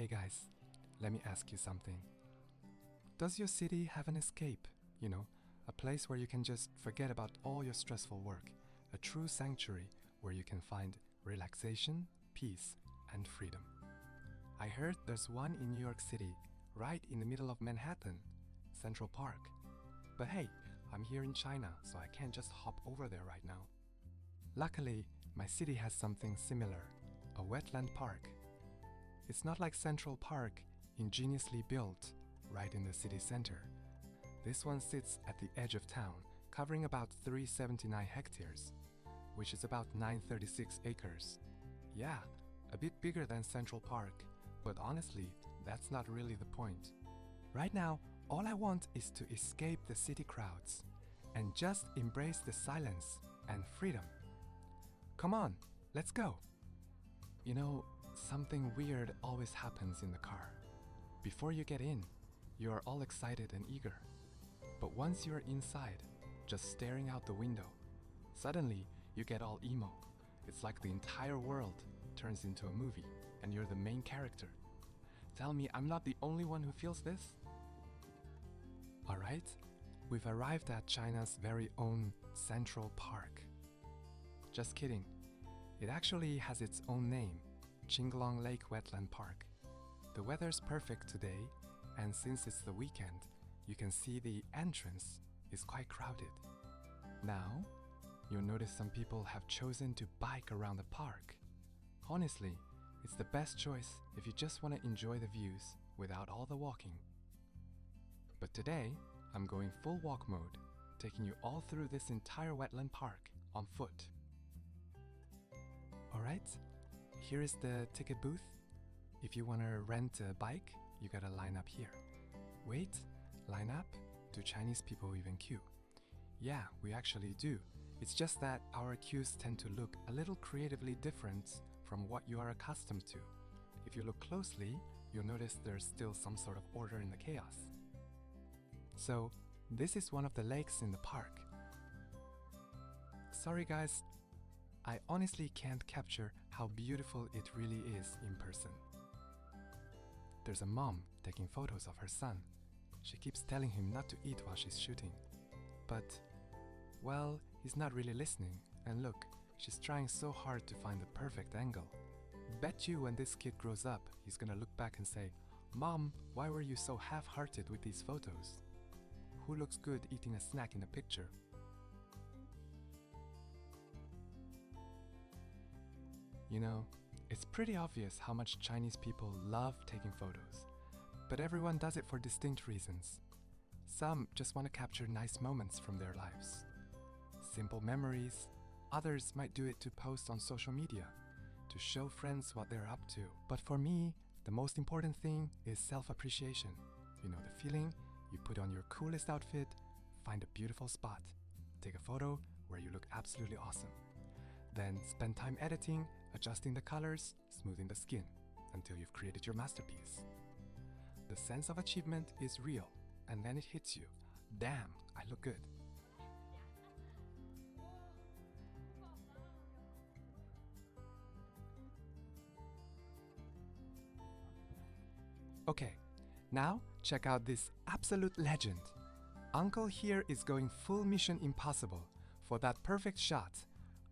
Hey guys, let me ask you something. Does your city have an escape? You know, a place where you can just forget about all your stressful work, a true sanctuary where you can find relaxation, peace, and freedom. I heard there's one in New York City, right in the middle of Manhattan, Central Park. But hey, I'm here in China, so I can't just hop over there right now. Luckily, my city has something similar, a wetland park. It's not like Central Park, ingeniously built right in the city center. This one sits at the edge of town, covering about 379 hectares, which is about 936 acres. Yeah, a bit bigger than Central Park, but honestly, that's not really the point. Right now, all I want is to escape the city crowds and just embrace the silence and freedom. Come on, let's go! You know, something weird always happens in the car. Before you get in, you are all excited and eager. But once you're inside, just staring out the window, suddenly you get all emo. It's like the entire world turns into a movie and you're the main character. Tell me I'm not the only one who feels this? Alright, we've arrived at China's very own Central Park. Just kidding. It actually has its own name, Qinglong Lake Wetland Park. The weather's perfect today, and since it's the weekend, you can see the entrance is quite crowded. Now, you'll notice some people have chosen to bike around the park. Honestly, it's the best choice if you just want to enjoy the views without all the walking. But today, I'm going full walk mode, taking you all through this entire wetland park on foot. Alright, here is the ticket booth. If you want to rent a bike, you gotta line up here. Wait, line up? Do Chinese people even queue? Yeah, we actually do. It's just that our queues tend to look a little creatively different from what you are accustomed to. If you look closely, you'll notice there's still some sort of order in the chaos. So, this is one of the lakes in the park. Sorry guys, I honestly can't capture how beautiful it really is in person. There's a mom taking photos of her son. She keeps telling him not to eat while she's shooting. But, well, he's not really listening. And look, she's trying so hard to find the perfect angle. Bet you when this kid grows up, he's gonna look back and say, "Mom, why were you so half-hearted with these photos? Who looks good eating a snack in a picture?" You know, it's pretty obvious how much Chinese people love taking photos, but everyone does it for distinct reasons. Some just want to capture nice moments from their lives. Simple memories. Others might do it to post on social media, to show friends what they're up to. But for me, the most important thing is self-appreciation. You know, the feeling you put on your coolest outfit, find a beautiful spot, take a photo where you look absolutely awesome. Then spend time editing, adjusting the colors, smoothing the skin, until you've created your masterpiece. The sense of achievement is real, and then it hits you. Damn, I look good. Okay, now check out this absolute legend. Uncle here is going full Mission Impossible for that perfect shot.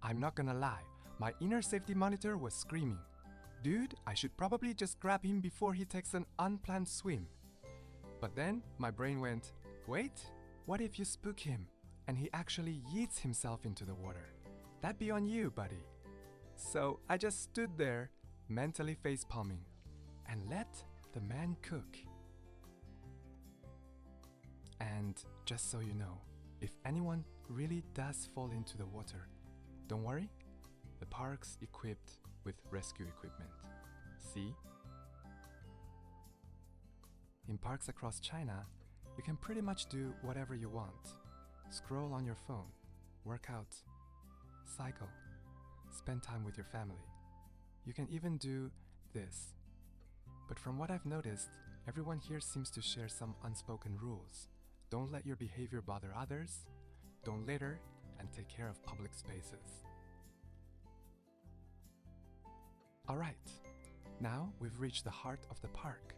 I'm not gonna lie, my inner safety monitor was screaming, "Dude, I should probably just grab him before he takes an unplanned swim." But then my brain went, wait, what if you spook him and he actually yeets himself into the water? That'd be on you, buddy. So I just stood there, mentally facepalming, and let the man cook. And just so you know, if anyone really does fall into the water, don't worry, the park's equipped with rescue equipment. See? In parks across China, you can pretty much do whatever you want. Scroll on your phone, work out, cycle, spend time with your family. You can even do this. But from what I've noticed, everyone here seems to share some unspoken rules. Don't let your behavior bother others, don't litter, and take care of public spaces. Alright, Now we've reached the heart of the park.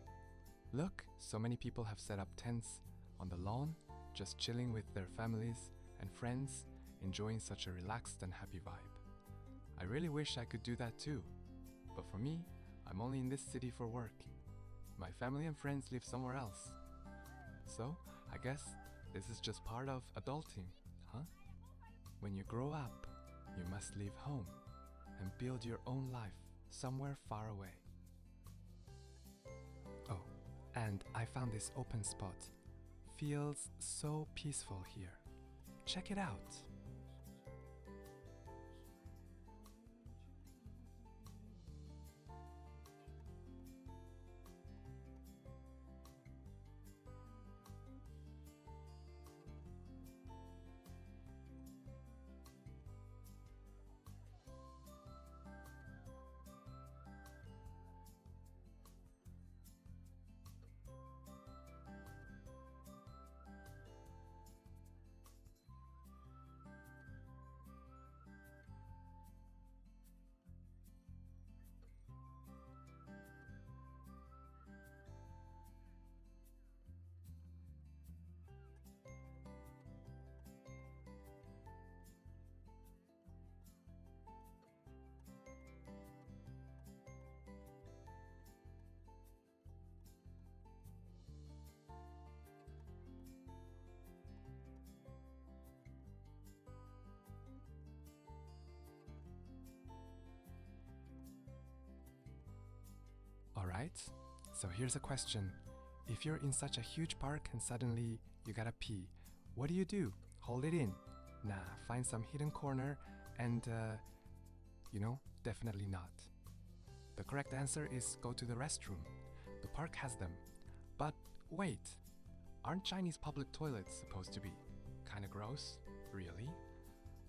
Look, so many people have set up tents on the lawn, just chilling with their families and friends, enjoying such a relaxed and happy vibe. I really wish I could do that too. But for me, I'm only in this city for work. My family and friends live somewhere else. So, I guess this is just part of adulting, huh? When you grow up, you must leave home and build your own life somewhere far away. Oh, and I found this open spot. Feels so peaceful here. Check it out. Alright, so here's a question. If you're in such a huge park and suddenly you gotta pee, what do? Hold it in? Nah, find some hidden corner and, definitely not. The correct answer is go to the restroom. The park has them. But wait, aren't Chinese public toilets supposed to be kinda gross? Really?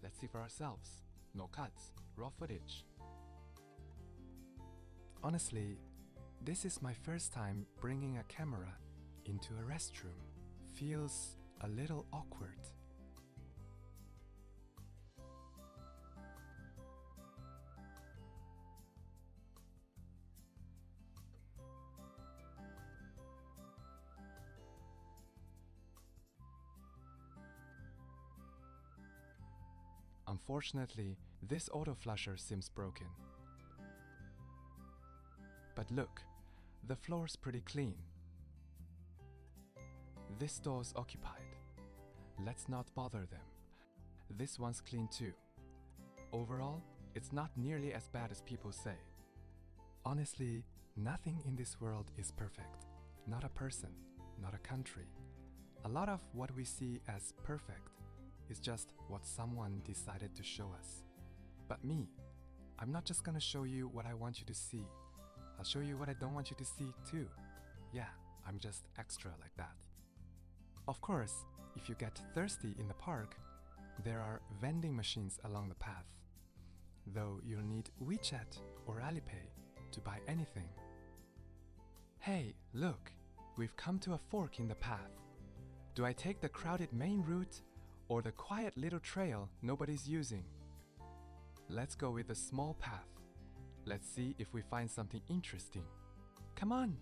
Let's see for ourselves. No cuts, raw footage. Honestly, this is my first time bringing a camera into a restroom. Feels a little awkward. Unfortunately, this auto flusher seems broken. But look, the floor's pretty clean. This door's occupied. Let's not bother them. This one's clean too. Overall, it's not nearly as bad as people say. Honestly, nothing in this world is perfect. Not a person, not a country. A lot of what we see as perfect is just what someone decided to show us. But me, I'm not just gonna show you what I want you to see. I'll show you what I don't want you to see too. Yeah, I'm just extra like that. Of course, if you get thirsty in the park, there are vending machines along the path. Though you'll need WeChat or Alipay to buy anything. Hey, look, we've come to a fork in the path. Do I take the crowded main route or the quiet little trail nobody's using? Let's go with the small path. Let's see if we find something interesting. Come on!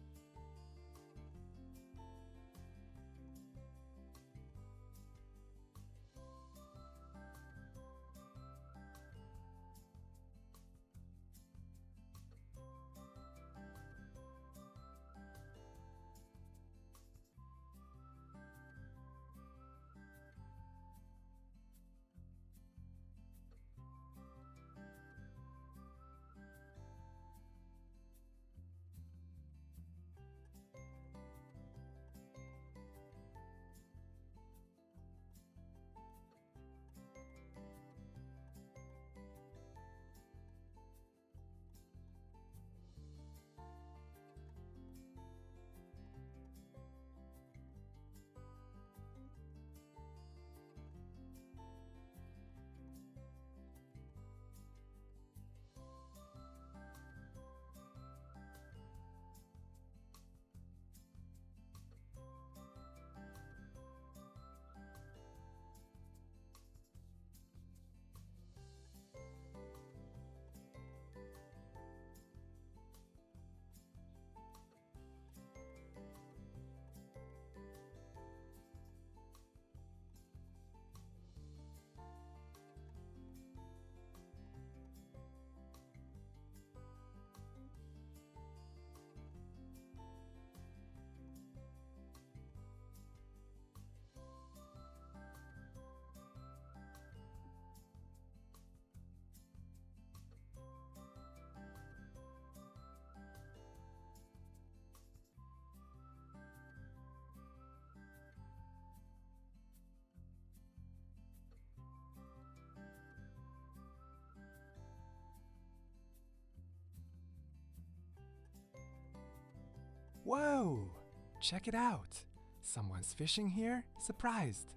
Whoa! Check it out! Someone's fishing here? Surprised!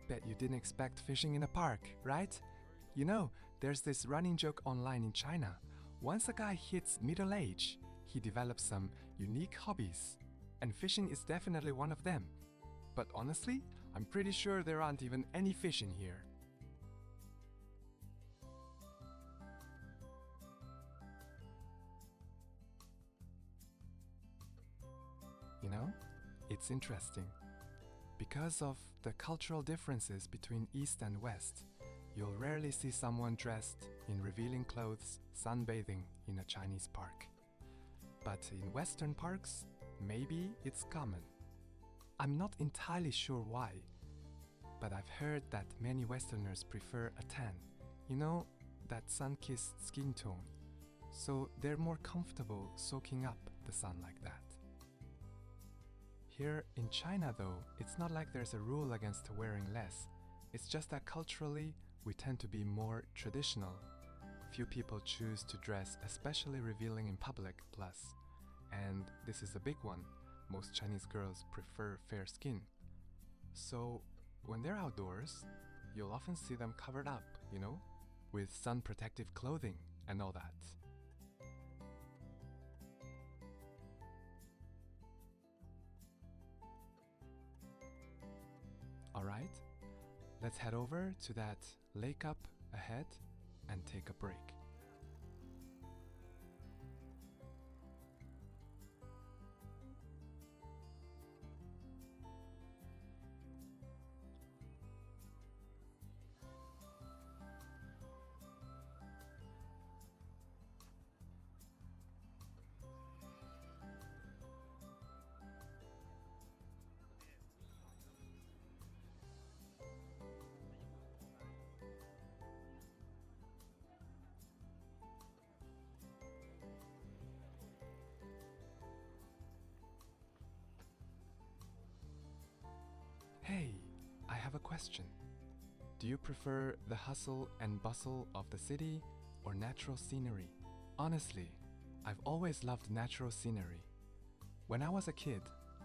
Bet you didn't expect fishing in a park, right? You know, there's this running joke online in China. Once a guy hits middle age, he develops some unique hobbies. And fishing is definitely one of them. But honestly, I'm pretty sure there aren't even any fish in here. You know, it's interesting. Because of the cultural differences between East and West, you'll rarely see someone dressed in revealing clothes sunbathing in a Chinese park. But in Western parks, maybe it's common. I'm not entirely sure why, but I've heard that many Westerners prefer a tan, you know, that sun-kissed skin tone, so they're more comfortable soaking up the sun like that. Here in China though, it's not like there's a rule against wearing less. It's just that culturally, we tend to be more traditional. Few people choose to dress especially revealing in public plus. And this is a big one. Most Chinese girls prefer fair skin. So when they're outdoors, you'll often see them covered up, you know, with sun protective clothing and all that. Alright, let's head over to that lake up ahead and take a break. Hey, I have a question. Do you prefer the hustle and bustle of the city or natural scenery? Honestly, I've always loved natural scenery. When I was a kid,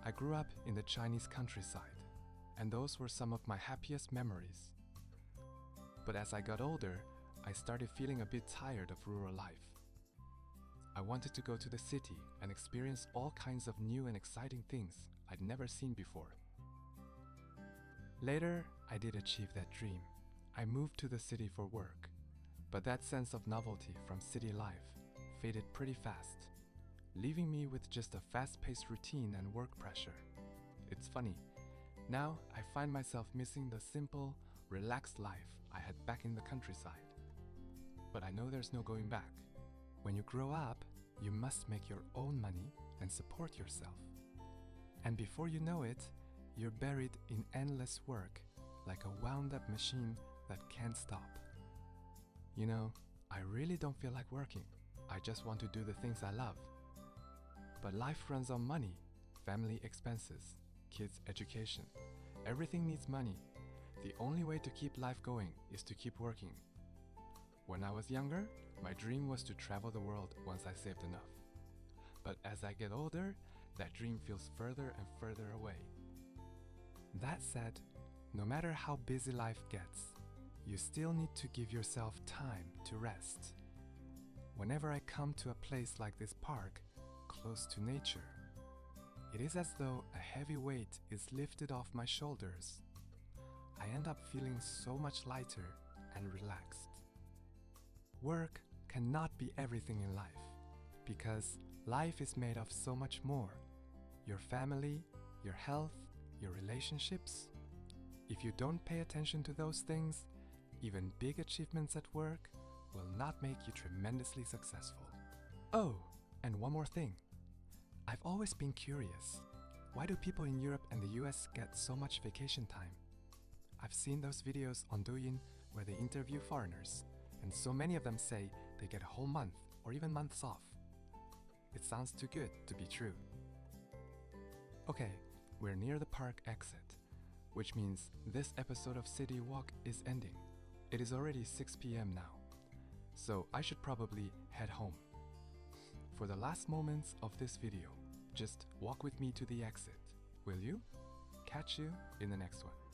I grew up in the Chinese countryside, and those were some of my happiest memories. But as I got older, I started feeling a bit tired of rural life. I wanted to go to the city and experience all kinds of new and exciting things I'd never seen before. Later, I did achieve that dream. I moved to the city for work, but that sense of novelty from city life faded pretty fast, leaving me with just a fast-paced routine and work pressure. It's funny, now I find myself missing the simple, relaxed life I had back in the countryside. But I know there's no going back. When you grow up, you must make your own money and support yourself. And before you know it, you're buried in endless work, like a wound-up machine that can't stop. You know, I really don't feel like working. I just want to do the things I love. But life runs on money, family expenses, kids' education. Everything needs money. The only way to keep life going is to keep working. When I was younger, my dream was to travel the world once I saved enough. But as I get older, that dream feels further and further away. That said, no matter how busy life gets, you still need to give yourself time to rest. Whenever I come to a place like this park, close to nature, it is as though a heavy weight is lifted off my shoulders. I end up feeling so much lighter and relaxed. Work cannot be everything in life, because life is made of so much more. Your family, your health, your relationships. If you don't pay attention to those things, even big achievements at work will not make you tremendously successful. Oh, and one more thing. I've always been curious. Why do people in Europe and the US get so much vacation time? I've seen those videos on Douyin where they interview foreigners, and so many of them say they get a whole month or even months off. It sounds too good to be true. Okay, we're near the park exit, which means this episode of City Walk is ending. It is already 6 p.m. now, so I should probably head home. For the last moments of this video, Just walk with me to the exit, will you? Catch you in the next one.